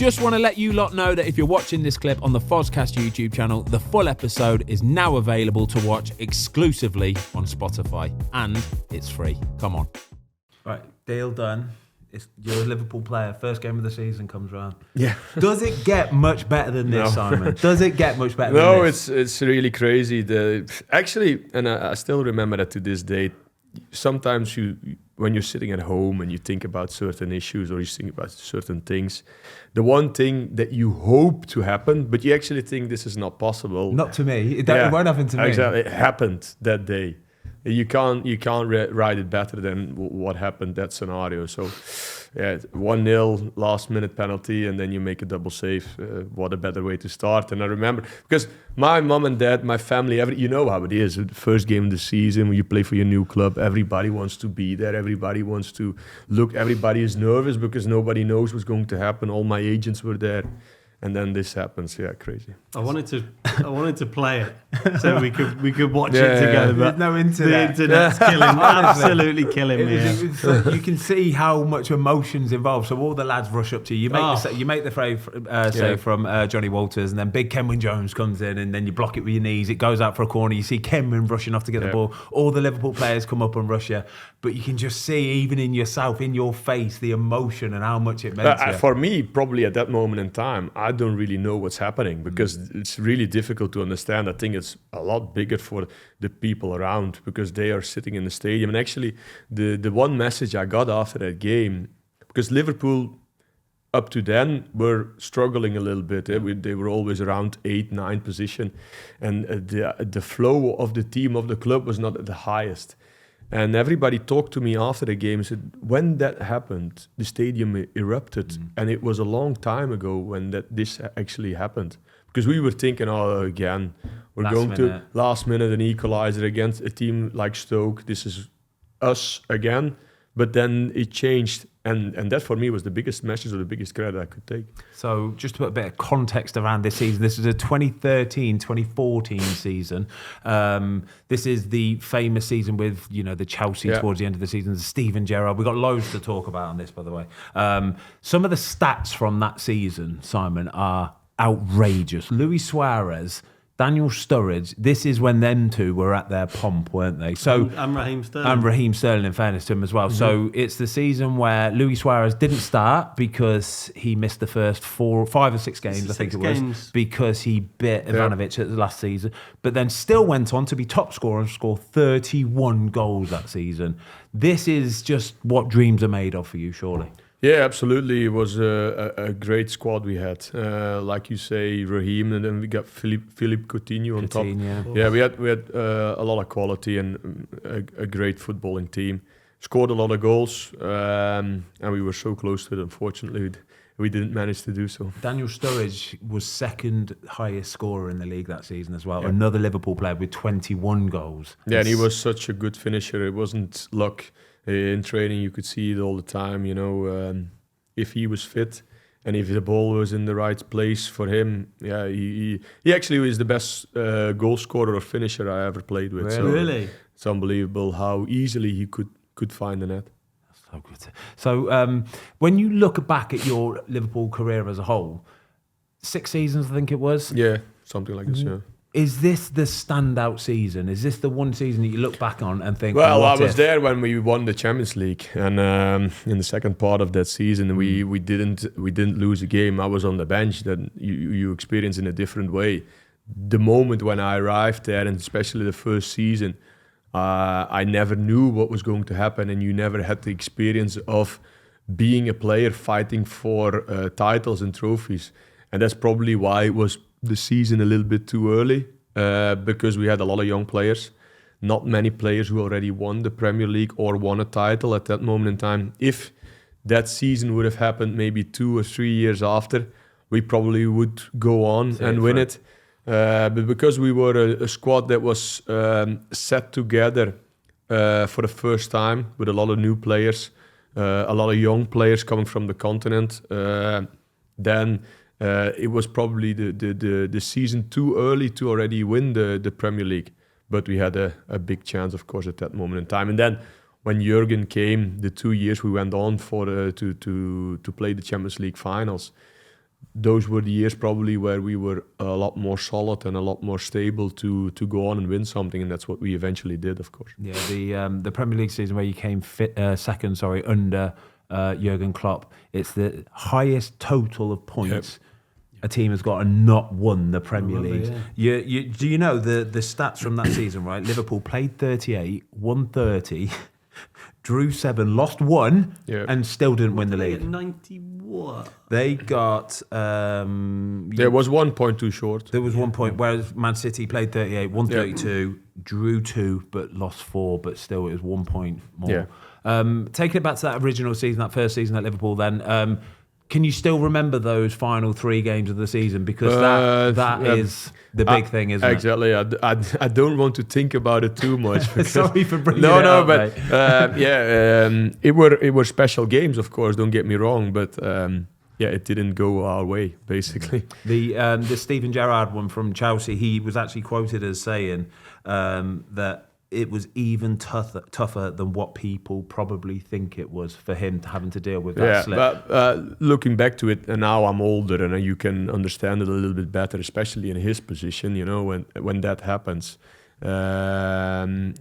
Just want to let you lot know that if you're watching this clip on the Fozcast YouTube channel, the full episode is now available to watch exclusively on Spotify, and it's free. Come on. Right, deal done. You're a Liverpool player. First game of the season comes round. Yeah. Does it get much better than this, Simon? Does it get much better than this? No, it's really crazy. Actually, and I still remember that to this day, sometimes when you're sitting at home and you think about certain issues or you think about certain things, the one thing that you hope to happen, but you actually think this is not possible. Not to me. It won't happen to me. Exactly. It happened that day. You can't write it better than what happened that scenario. So, 1-0 last minute penalty, and then you make a double save. What a better way to start! And I remember because my mom and dad, my family, you know how it is. The first game of the season when you play for your new club, everybody wants to be there. Everybody wants to look. Everybody is nervous because nobody knows what's going to happen. All my agents were there. And then this happens, crazy. I wanted to play it so we could watch it together. But there's no internet. The internet's absolutely killing me. You can see how much emotion's involved. So all the lads rush up to you. You make the save from Johnny Walters, and then Big Kenwyn Jones comes in, and then you block it with your knees. It goes out for a corner. You see Kenwyn rushing off to get the ball. All the Liverpool players come up and rush you, but you can just see, even in yourself, in your face, the emotion and how much it meant to you. For me, probably at that moment in time, I don't really know what's happening because it's really difficult to understand. I think it's a lot bigger for the people around because they are sitting in the stadium. And actually, the one message I got after that game, because Liverpool up to then were struggling a little bit. They were always around 8-9 position, and the flow of the team, of the club, was not at the highest. And everybody talked to me after the game and said, when that happened, the stadium erupted. And it was a long time ago when this actually happened. Because we were thinking, again, we're going to last minute an equalizer against a team like Stoke. This is us again. But then it changed. And that for me was the biggest message or the biggest credit I could take. So just to put a bit of context around this season, this is a 2013-2014 season. This is the famous season with, the Chelsea towards the end of the season, Steven Gerrard. We've got loads to talk about on this, by the way. Some of the stats from that season, Simon, are outrageous. Luis Suarez, Daniel Sturridge, this is when them two were at their pomp, weren't they? So and Raheem Sterling. And Raheem Sterling, in fairness to him as well. Mm-hmm. So it's the season where Luis Suarez didn't start because he missed the first 5 or 6 games, I think it was, because he bit Ivanovic at the last season, but then still went on to be top scorer and score 31 goals that season. This is just what dreams are made of for you, surely. Yeah, absolutely. It was a great squad we had. Like you say, Raheem, and then we got Philippe Coutinho on top. Yeah, we had a lot of quality and a great footballing team. Scored a lot of goals, and we were so close to it. Unfortunately, we didn't manage to do so. Daniel Sturridge was second highest scorer in the league that season as well. Yeah. Another Liverpool player with 21 goals. Yeah, and he was such a good finisher. It wasn't luck. In training, you could see it all the time, if he was fit and if the ball was in the right place for him, he actually was the best goal scorer or finisher I ever played with. Really? So it's unbelievable how easily he could find the net. That's so good. So when you look back at your Liverpool career as a whole, 6 seasons, I think it was? Yeah, something like this, yeah. Is this the standout season? Is this the one season that you look back on and think, well, I was there when we won the Champions League, and in the second part of that season, we didn't lose a game. I was on the bench. That you experience in a different way. The moment when I arrived there, and especially the first season, I never knew what was going to happen, and you never had the experience of being a player fighting for titles and trophies, and that's probably why it was the season a little bit too early, because we had a lot of young players, not many players who already won the Premier League or won a title at that moment in time. If that season would have happened maybe 2 or 3 years after, we probably would go on and win it. But because we were a squad that was set together for the first time with a lot of new players, a lot of young players coming from the continent, then it was probably the season too early to already win the Premier League. But we had a big chance, of course, at that moment in time. And then when Jurgen came, the 2 years we went on for to play the Champions League finals, those were the years probably where we were a lot more solid and a lot more stable to go on and win something, and that's what we eventually did, of course. Yeah, the Premier League season where you came second, under Jurgen Klopp, it's the highest total of points a team has got and not won the Premier League. Yeah. Do you know the stats from that season, right? Liverpool played 38, won 30, drew 7, lost 1, and still didn't win the league. 90 what? They got... there was 1 point too short. There was 1 point, whereas Man City played 38, won 32, drew 2, but lost 4, but still it was 1 point more. Yeah. Taking it back to that original season, that first season at Liverpool then... can you still remember those final 3 games of the season? Because that is the big thing, isn't exactly. it? Exactly. I don't want to think about it too much. Sorry for bringing it up, but it were special games, of course. Don't get me wrong, but it didn't go our way, basically. The Steven Gerrard one from Chelsea, he was actually quoted as saying that it was even tougher than what people probably think it was for him having to deal with that slip. But looking back to it, and now I'm older, and you can understand it a little bit better, especially in his position. You know, when that happens,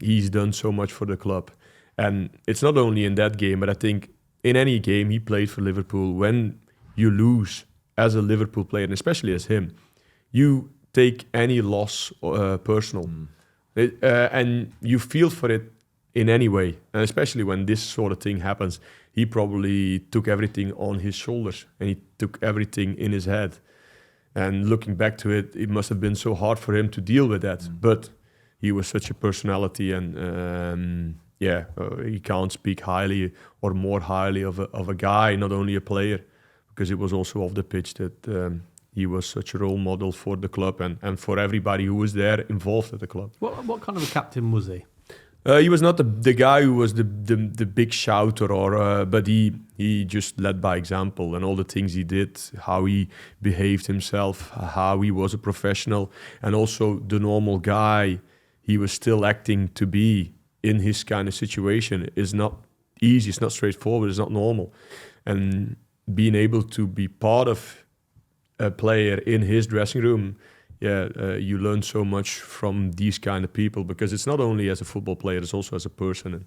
he's done so much for the club, and it's not only in that game, but I think in any game he played for Liverpool. When you lose as a Liverpool player, and especially as him, you take any loss personal. And you feel for it in any way, and especially when this sort of thing happens, he probably took everything on his shoulders and he took everything in his head. And looking back to it, it must have been so hard for him to deal with that. But he was such a personality, and he can't speak highly or more highly of a guy, not only a player, because it was also off the pitch that. He was such a role model for the club and for everybody who was there involved at the club. What kind of a captain was he? He was not the guy who was the big shouter, but he just led by example, and all the things he did, how he behaved himself, how he was a professional, and also the normal guy he was still acting to be in his kind of situation is not easy, it's not straightforward, it's not normal. And being able to be part of a player in his dressing room, you learn so much from these kind of people, because it's not only as a football player, it's also as a person.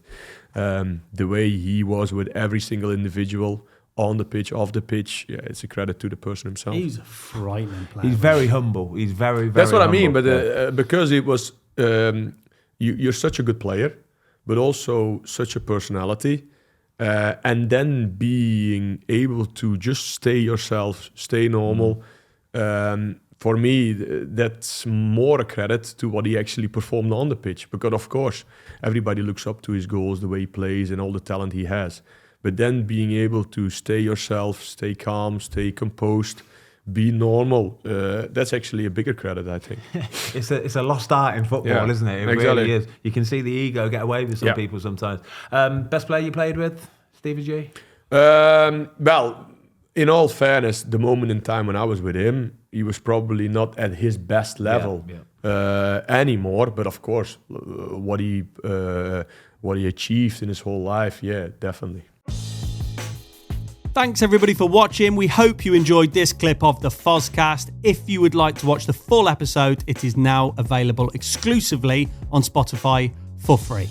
And the way he was with every single individual on the pitch, off the pitch, it's a credit to the person himself. He's a frightening player. He's very humble. He's very, very That's what humble. I mean, but because it was, you're such a good player, but also such a personality. And then being able to just stay yourself, stay normal. For me, that's more a credit to what he actually performed on the pitch. Because, of course, everybody looks up to his goals, the way he plays and all the talent he has. But then being able to stay yourself, stay calm, stay composed, be normal, that's actually a bigger credit, I think. It's a lost art in football, isn't it? It exactly. really is. You can see the ego get away with some people sometimes. Best player you played with, Stevie G? Well, in all fairness, the moment in time when I was with him, he was probably not at his best level anymore. But of course, what he achieved in his whole life, definitely. Thanks everybody for watching. We hope you enjoyed this clip of the Fozcast. If you would like to watch the full episode, it is now available exclusively on Spotify for free.